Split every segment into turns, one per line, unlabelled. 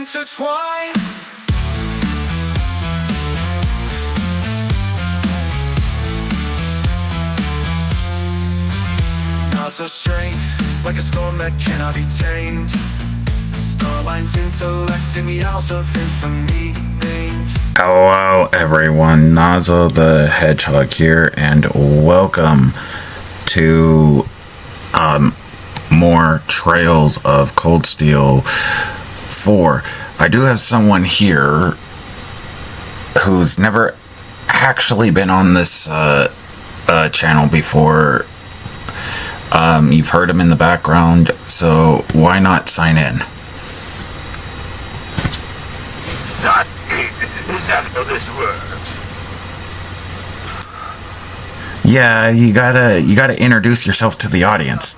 intertwine. Nazo's strength, like a storm that cannot be tamed. Starline's intellect in the hours of infamy named.
Hello everyone, Nazo the Hedgehog here, and welcome to more Trails of Cold Steel 4. I do have someone here who's never actually been on this channel before. You've heard him in the background, so why not sign in?
Is that how this works?
Yeah, you gotta introduce yourself to the audience.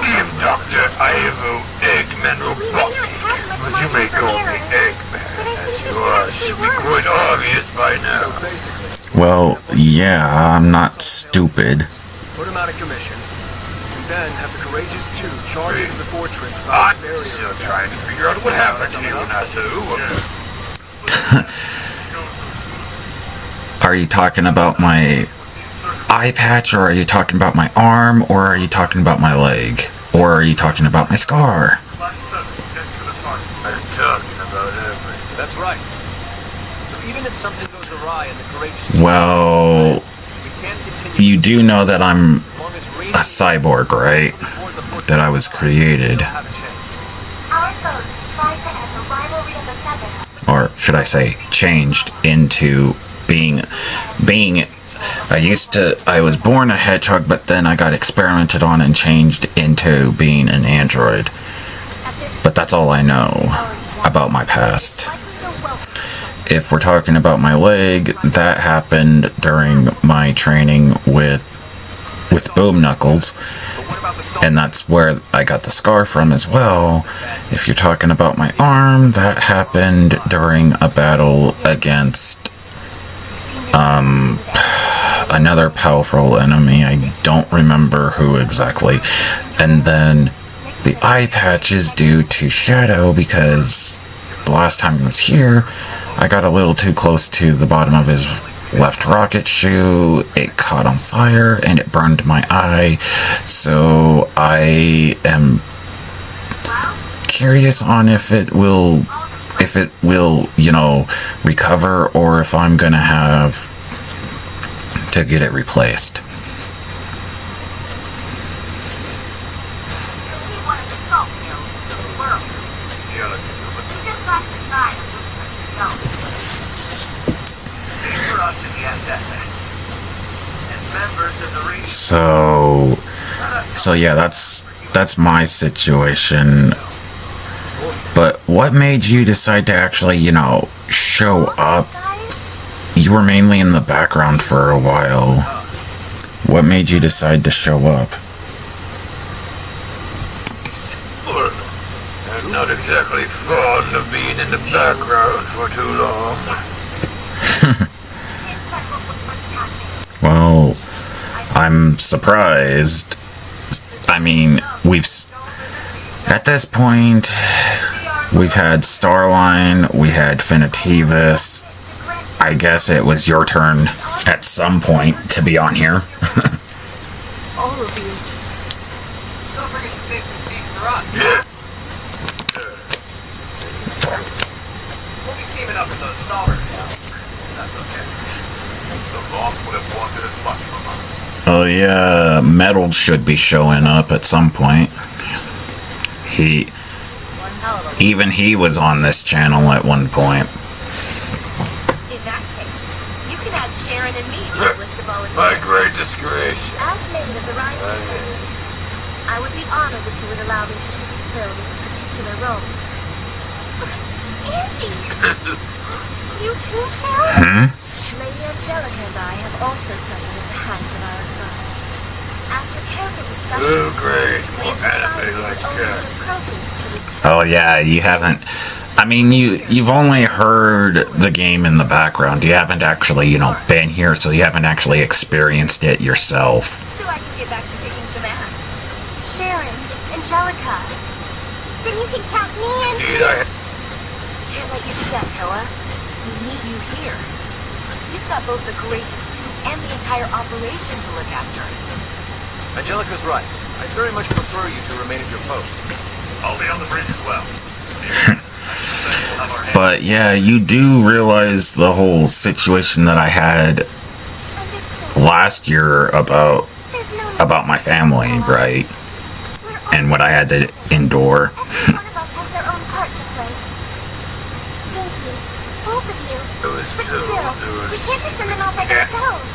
I'm Dr. Ivo Eggman Robotnik, but you may call me Eggman, as yours should be quite obvious by now.
Well, yeah, I'm not stupid.
Put him out of commission. And then have the courageous two charge into the fortress.
I'm still trying to figure out what happened to you, Nazo.
Are you talking about my eye patch, or are you talking about my arm, or are you talking about my leg, or are you talking about my scar?
I'm talking about everything.
That's right. So even if something goes awry and the courageous
Well,
we can't continue
you do know that I'm
as long as Rain
a cyborg, right?
toward the fortress
That I was created,
have a chance.
Our foes tried to end the rivalry of the Seven.
or should I say, changed into being. I was born a hedgehog, but then I got experimented on and changed into being an android.
At this
But that's all I know about my past. If we're talking about my leg, that happened during my training with Boom Knuckles,
But what about the song?
and that's where I got the scar from as well. If you're talking about my arm, that happened during a battle against another powerful enemy. I don't remember who exactly. And then the eye patch is due to Shadow, because the last time he was here, I got a little too close to the bottom of his left rocket shoe. It caught on fire and it burned my eye. So I am curious on if it will, recover, or if I'm gonna have to get it replaced.
we wanted to salt hills to the world. We just got tired of looking like
Same for us in the SSS. As members of the race,
So yeah, that's my situation. But what made you decide to actually, show up?
guys.
You were mainly in the background for a while. What made you decide to show up?
I'm not exactly fond of being in the background for too long.
Well, I'm surprised. I mean, at this point, we've had Starline, we had Finitivus. I guess it was your turn at some point to be on here.
All of you.
don't forget to save some seats for us.
Yeah.
We'll be teaming up with those stalkers now. That's okay. The boss would have wanted as much from us.
Oh yeah, Metal should be showing up at some point. Even he was on this channel at one point.
In that case, you can add Sharon and me to the list of
My
volunteers.
great disgrace.
As maiden of the Rising, I would be honored if you would allow me to fulfill this particular role. Angie! You too, Sharon? Lady Angelica and I have also suffered at the hands of our foes. After careful discussion,
Oh, great.
we
Well,
have
anime
decided
like
it only
that.
appropriate to return.
Oh yeah, you haven't. I mean, you've only heard the game in the background. You haven't actually, been here, so you haven't actually experienced it yourself.
So I can get back to kicking some ass. Sharon, Angelica. Then you can count me in too. Can't let you do that, Toa. We need you here. You've got both the Courageous 2 and the entire operation to look after.
Angelica's right. I very much prefer you to remain at your post.
I'll be on the bridge as well.
But yeah, you do realize the whole situation that I had
Understood.
last year about
There's no need
my family, right?
We're all
And what I had to endure.
Every one of us has their own part to play. Thank you, both of you. But still, we can't just send them out by themselves.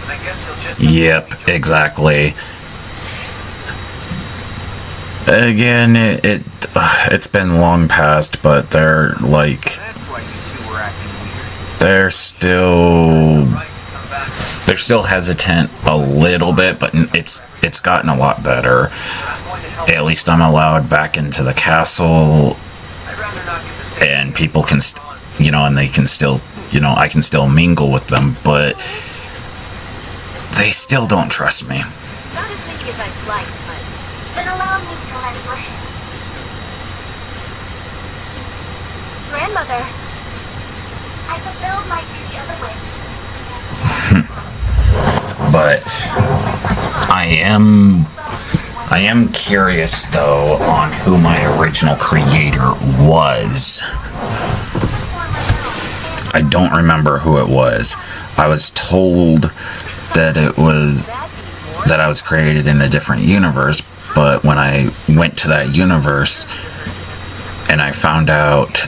And I guess you'll just...
Yep, exactly. Again, it's been long past, but they're like,
That's why you two were acting weird.
they're still
Right, come back.
they're still hesitant a little bit, but it's gotten a lot better.
I'm going to help.
At least I'm allowed back into the castle,
I'd rather not get the same...
and people can, and they can still, I can still mingle with them, but they still don't trust me.
Not as many as I'd like, but then allow me to lend you a hand. Grandmother, I fulfilled my duty as a witch.
But I am curious though on who my original creator was. I don't remember who it was. I was told that I was created in a different universe, but when I went to that universe and I found out,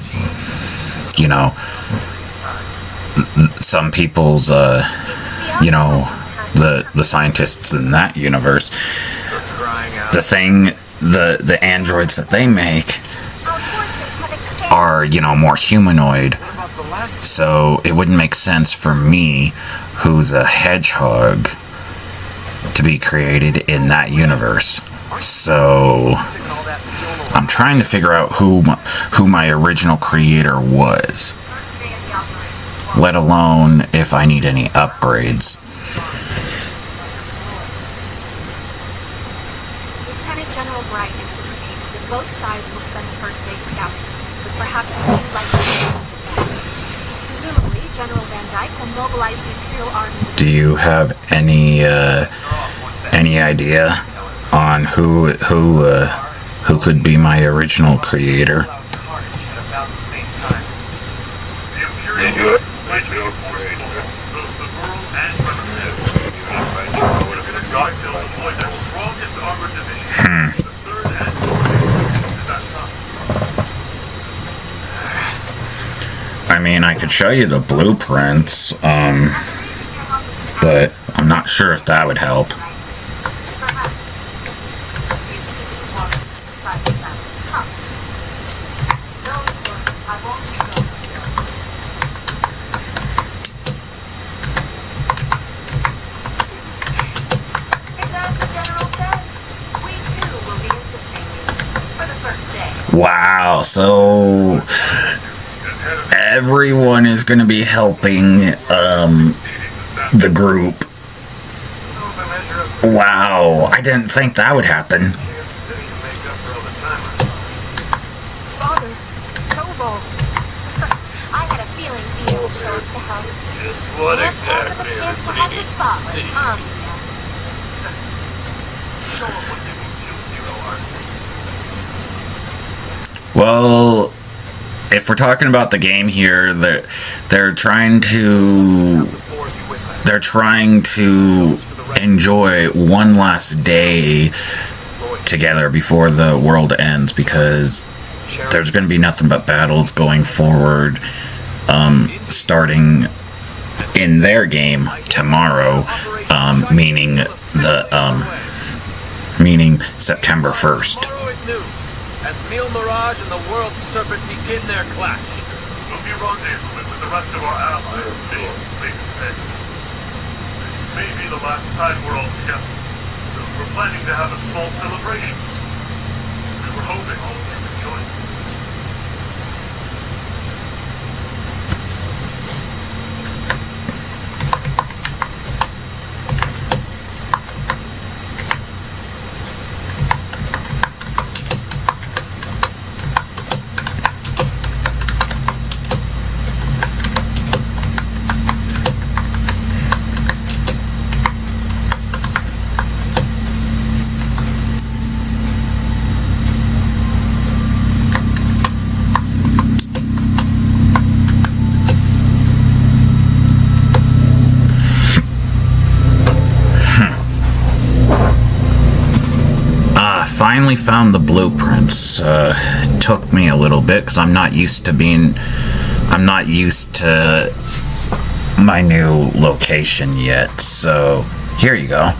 some people's the scientists in that universe,
Crying out.
the androids that they make
Our forces have exchanged.
are, more humanoid.
What about the last...
So it wouldn't make sense for me, who's a hedgehog, to be created in that universe. So
All that fuel
I'm trying to figure out who my original creator was, let alone if I need any upgrades.
Lieutenant General Bright anticipates that both sides will spend the first day scouting, with perhaps a few light forces advanced. Presumably, General Van Dyke will mobilize the Imperial Army.
Do you have any idea on who could be my original creator?
carnage at about the same time.
The Imperial Legion forces both the rural and primitive. I would have been God to deploy their strongest armored division. The 3rd and 4th at that time.
I mean, I could show you the blueprints, but I'm not sure if that would help.
It's as the General says. We too will be assisting you for the first day.
Wow, so everyone is going to be helping the group. Wow, I didn't think that would happen.
Father, Toval. I had a feeling Theo would show up to help.
Just what
Can't pass up a
exactly
chance to
are
have
we
the
needing?
spotlight, huh?
Well, if we're talking about the game here, they're trying to enjoy one last day together before the world ends, because there's going to be nothing but battles going forward, starting in their game tomorrow, meaning September 1st.
Tomorrow at noon, as Mil Mirage and the World Serpent begin their clash.
We'll be rendezvousing with the rest of our allies in Mission Complete Defense. This may be the last time we're all together, so we're planning to have a small celebration. We were hoping all of you would join us.
finally found the blueprints. Took me a little bit because I'm not used to my new location yet. So here you go.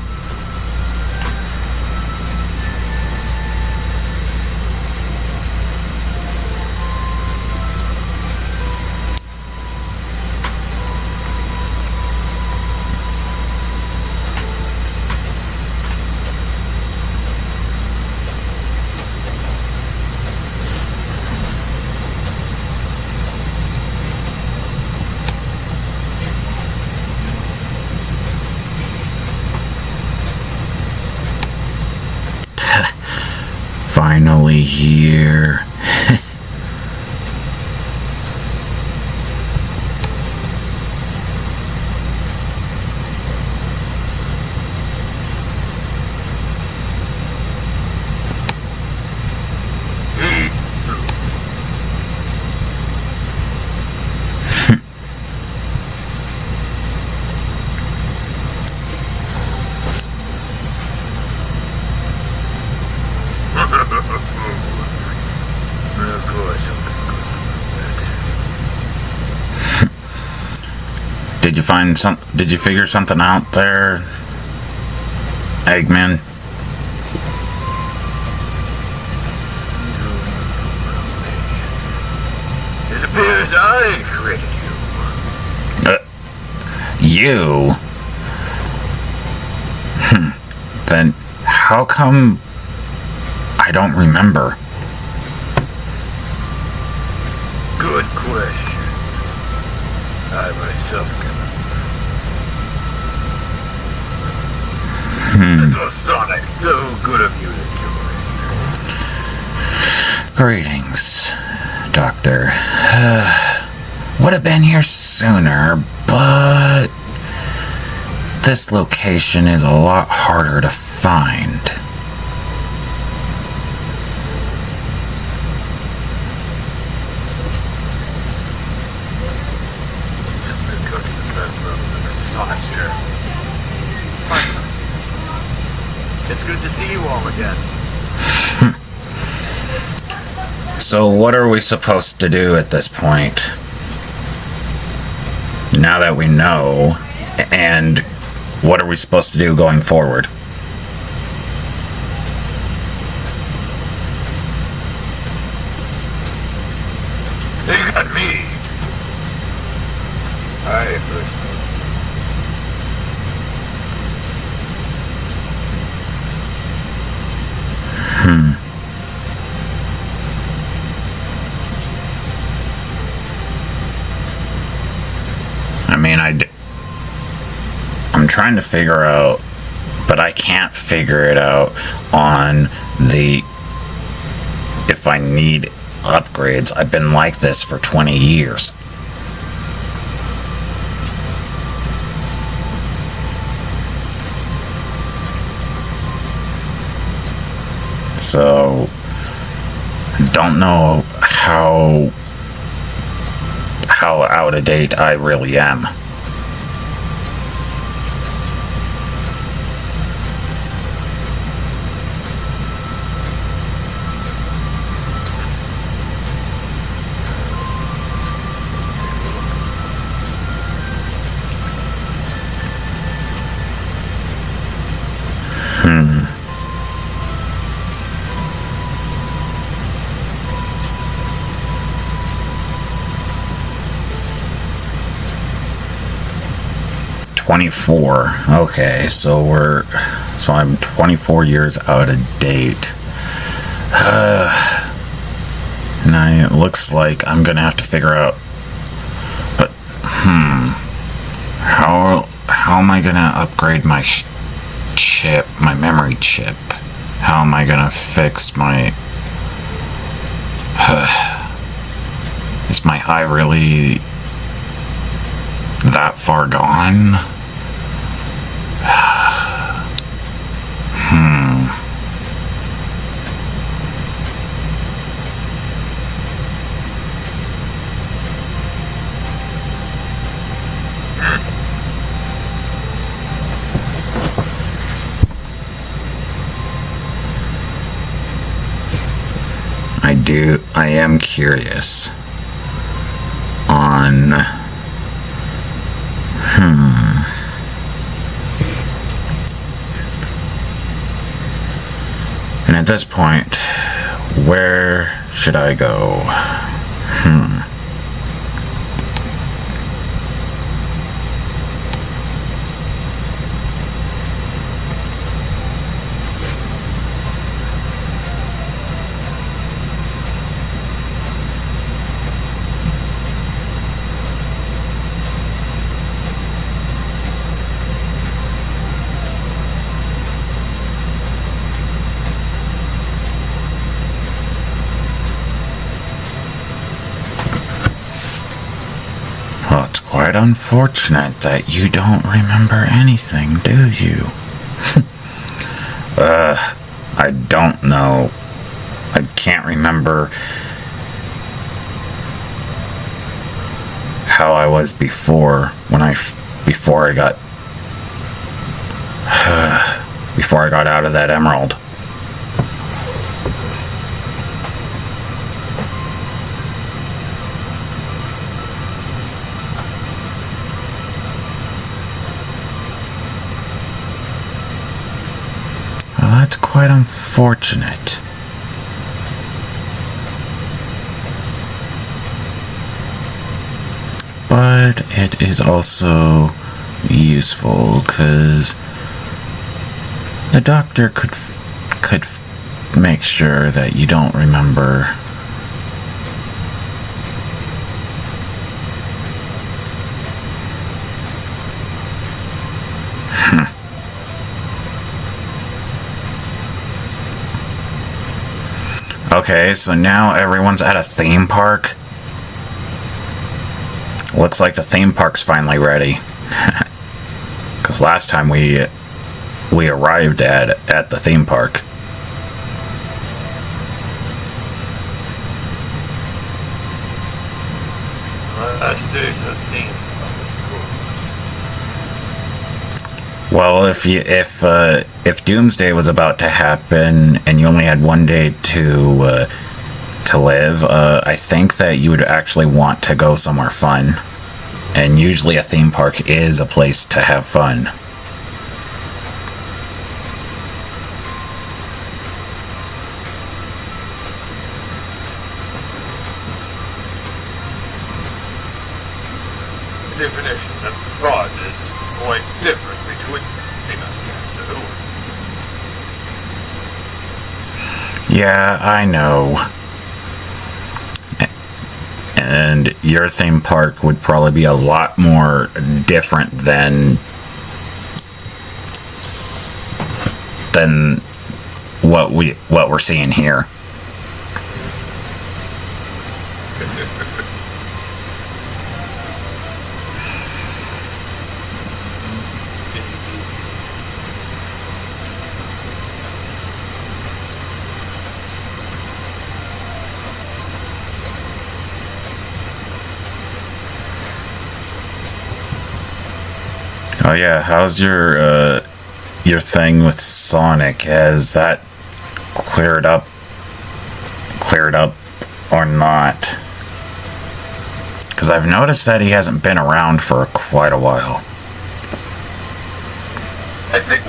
Finally here. Did you figure something out there, Eggman?
It appears I created you.
You? Then how come I don't remember?
Good question. I myself can. Little Sonic, so good of you to join.
Greetings, Doctor. Would have been here sooner, but this location is a lot harder to find.
Sonic's here.
It's good to see you all again.
So what are we supposed to do at this point? Now that we know, and what are we supposed to do going forward?
They got me. I first.
I mean, I'm trying to figure out, but I can't figure it out on if I need upgrades. I've been like this for 20 years. So, don't know how out of date I really am. Hmm. 24. Okay, so I'm 24 years out of date. And it looks like I'm gonna have to figure out. But how am I gonna upgrade my chip, my memory chip? How am I gonna fix my? Is my eye really that far gone? am curious on and at this point, where should I go? Well, it's quite unfortunate that you don't remember anything, do you? I don't know. I can't remember how I was before I got out of that emerald. Well, that's quite unfortunate. But it is also useful because the doctor could make sure that you don't remember. Okay, so now everyone's at a theme park. Looks like the theme park's finally ready. Because last time we arrived at the theme park.
Last days of theme.
Well, if Doomsday was about to happen and you only had one day to live, I think that you would actually want to go somewhere fun. And usually a theme park is a place to have fun.
The definition of fraud is quite different between us, so.
Yeah, I know. And your theme park would probably be a lot more different than what we're seeing here. Oh yeah, how's your thing with Sonic? Has that cleared up or not? Because I've noticed that he hasn't been around for quite a while.
I think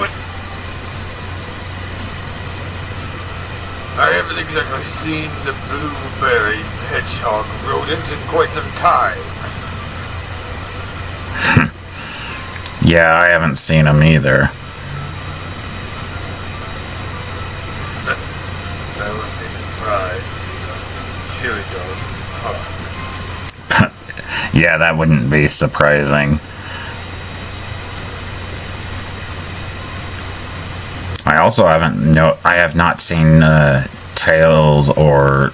I haven't exactly seen the blueberry hedgehog rodent in quite some time.
Yeah, I haven't seen him either.
I wouldn't be surprised if he's a chili dog.
Yeah, that wouldn't be surprising. I have not seen Tails or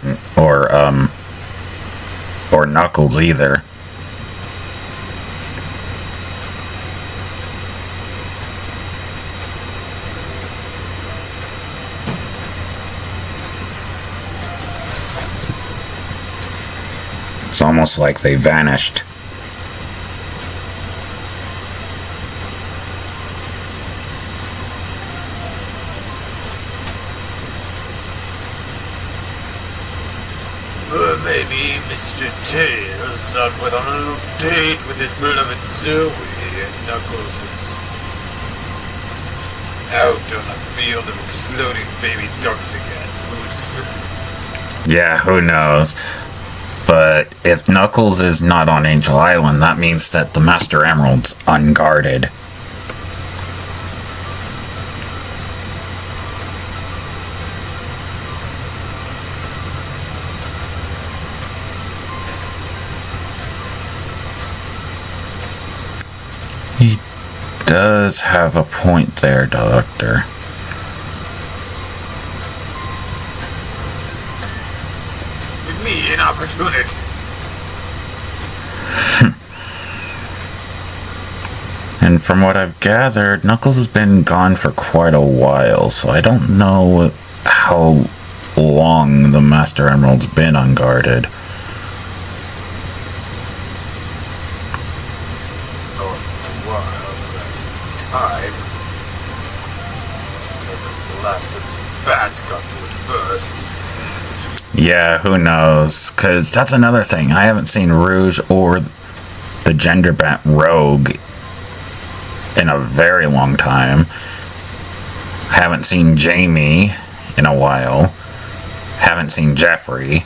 Knuckles either. It's almost like they vanished.
maybe Mr. Tails out went on a little date with his beloved Zoe, and Knuckles is out on a field of exploding baby ducks again.
Yeah, who knows? But if Knuckles is not on Angel Island, that means that the Master Emerald's unguarded. He does have a point there, Doctor.
Give me an opportunity.
And from what I've gathered, Knuckles has been gone for quite a while, so I don't know how long the Master Emerald's been unguarded.
Time. The last bat got to it first.
Yeah, who knows? Because that's another thing. I haven't seen Rouge or the gender bent Rogue in a very long time. Haven't seen Jamie in a while. Haven't seen Jeffrey.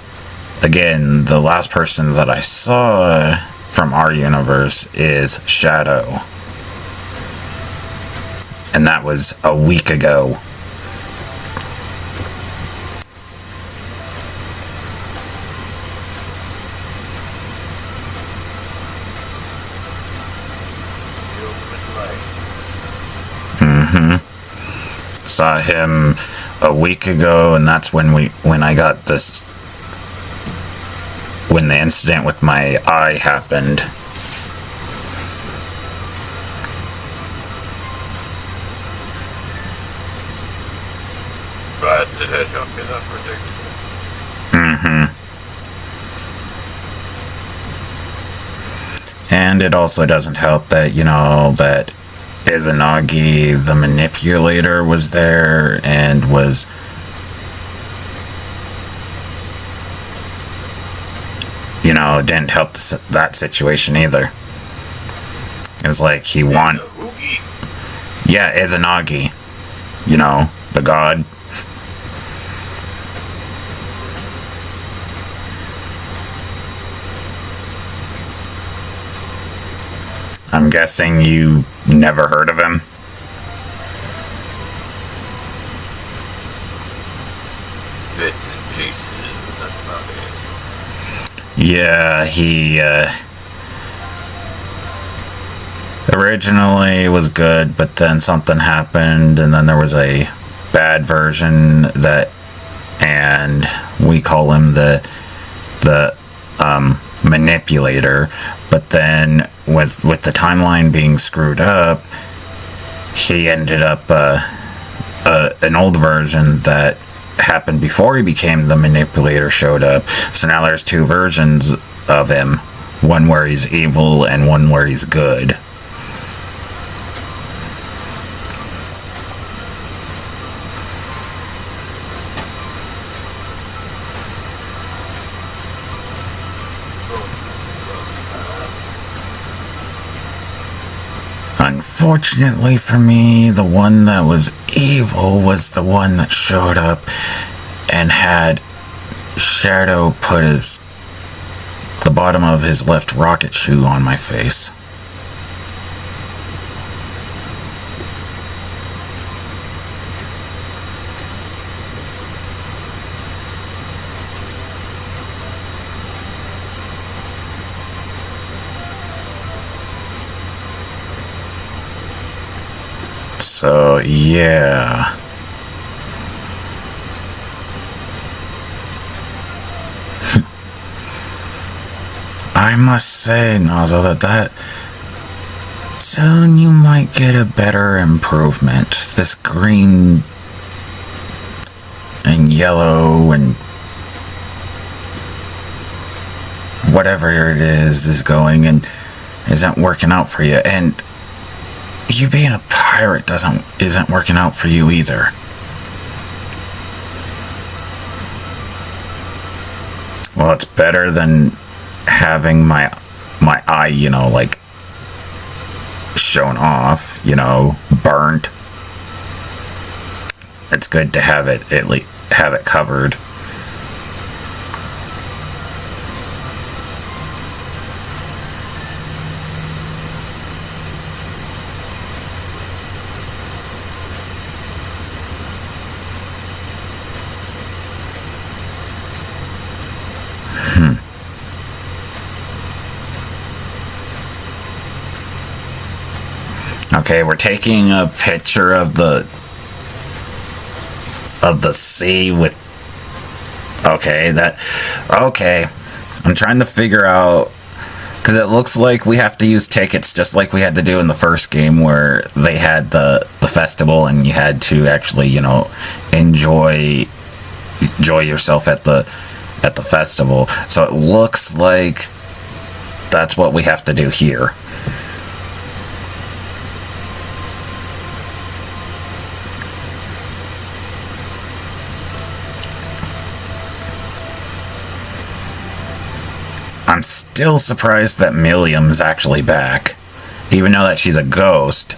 Again, the last person that I saw from our universe is Shadow. And that was a week ago. Saw him a week ago, and that's when I got this, when the incident with my eye happened.
But the hedgehog is unpredictable.
And it also doesn't help that, that Izanagi, the manipulator, was there and was didn't help that situation either. It was like he wanted... Yeah, Izanagi. The god. I'm guessing you never heard of him?
Bits and pieces, but that's about it.
Yeah, he originally was good, but then something happened, and then there was a bad version and we call him the manipulator. But then with the timeline being screwed up, he ended up an old version that happened before he became the manipulator showed up. So now there's two versions of him, one where he's evil and one where he's good. Unfortunately for me, the one that was evil was the one that showed up and had Shadow put the bottom of his left rocket shoe on my face. So, yeah. I must say, Nazo, that soon you might get a better improvement. This green and yellow and whatever it is going and isn't working out for you. And you being a pirate isn't working out for you either. Well, it's better than having my eye, like shown off, burnt. It's good to have it at least have it covered. Okay, we're taking a picture of the sea with... Okay, I'm trying to figure out... Because it looks like we have to use tickets just like we had to do in the first game where they had the festival and you had to actually, enjoy yourself at the festival. So it looks like that's what we have to do here. I'm still surprised that Milliam's actually back, even though that she's a ghost.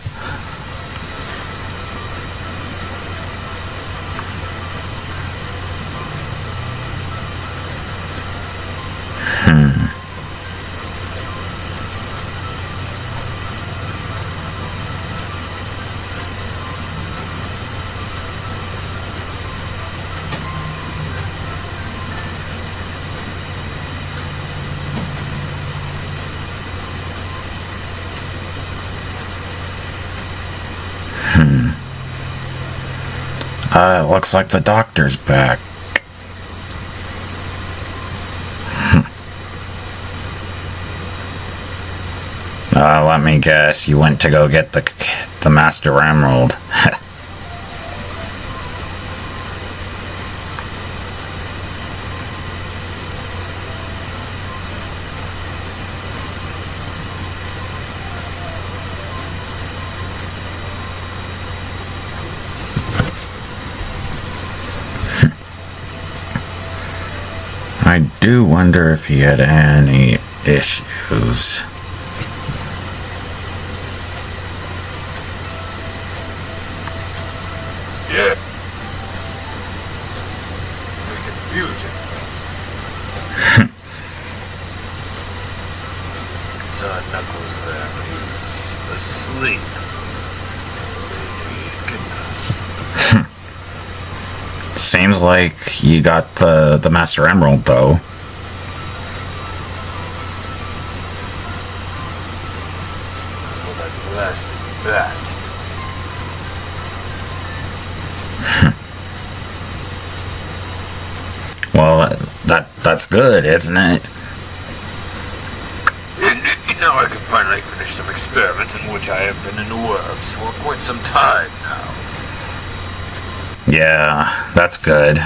It looks like the doctor's back. Let me guess, you went to go get the Master Emerald. I do wonder if he had any issues.
Yeah. Confusion. Saw Knuckles there, but he was asleep.
Seems like you got the Master Emerald, though.
Well, that blasted bat.
Well, that's good, isn't it?
Now I can finally finish some experiments in which I have been in the works for quite some time now.
Yeah, that's good.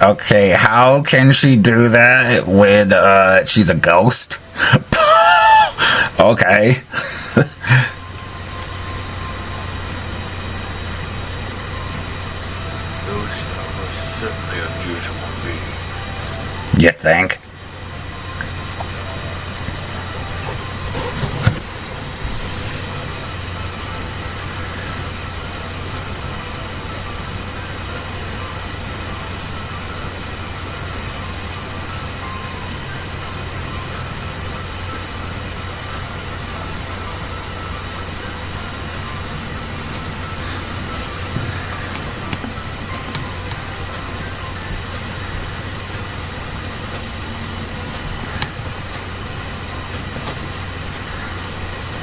Okay, how can she do that when she's a ghost? Okay.
Those are certainly unusual beings.
You think?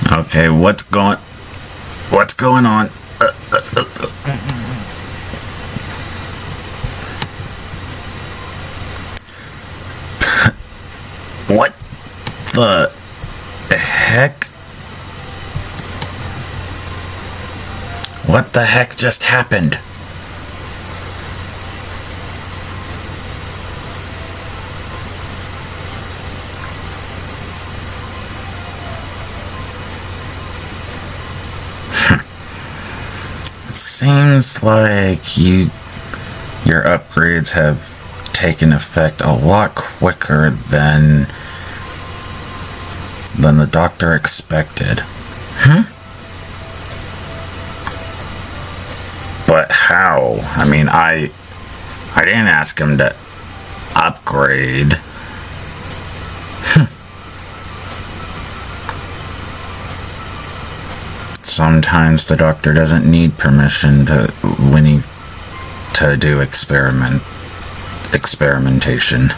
Okay, what's going on? What the heck? What the heck just happened? It seems like your upgrades have taken effect a lot quicker than the doctor expected. But how? I mean, I didn't ask him to upgrade. Sometimes the doctor doesn't need permission to do experimentation.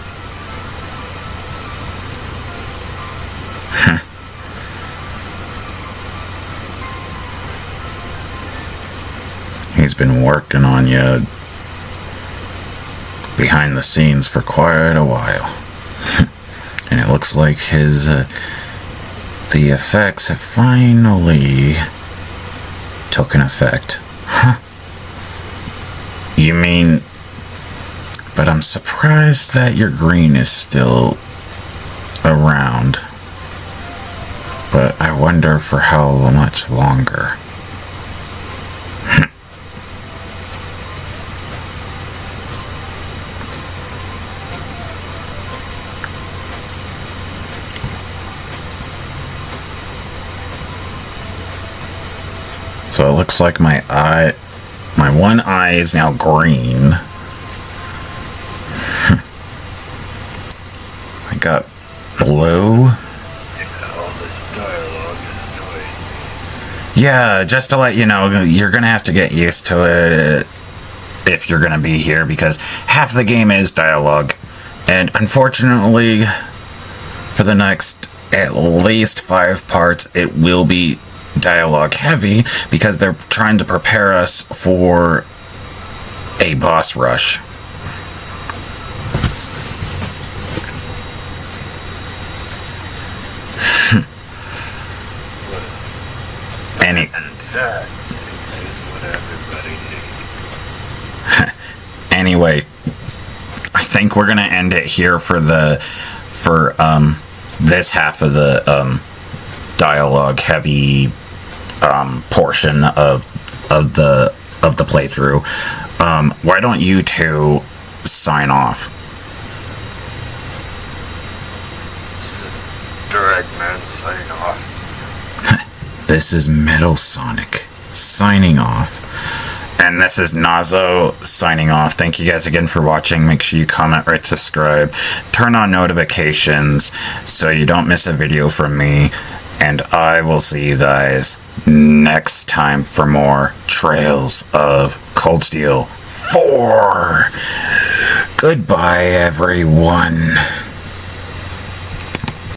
He's been working on you behind the scenes for quite a while. And it looks like the effects have finally taken effect. You mean... But I'm surprised that your green is still around. But I wonder for how much longer. So it looks like my one eye is now green. I got blue. Yeah, just to let you know, you're gonna have to get used to it if you're gonna be here, because half the game is dialogue. And unfortunately, for the next at least 5 parts, it will be dialogue heavy because they're trying to prepare us for a boss rush. Anyway, I think we're gonna end it here for this half of the dialogue heavy portion of the playthrough. Why don't you two sign off?
Direct man, sign off.
This is Metal Sonic signing off. And this is Nazo signing off. Thank you guys again for watching. Make sure you comment, rate, subscribe, turn on notifications so you don't miss a video from me. And I will see you guys next time for more Trails of Cold Steel 4. Goodbye, everyone.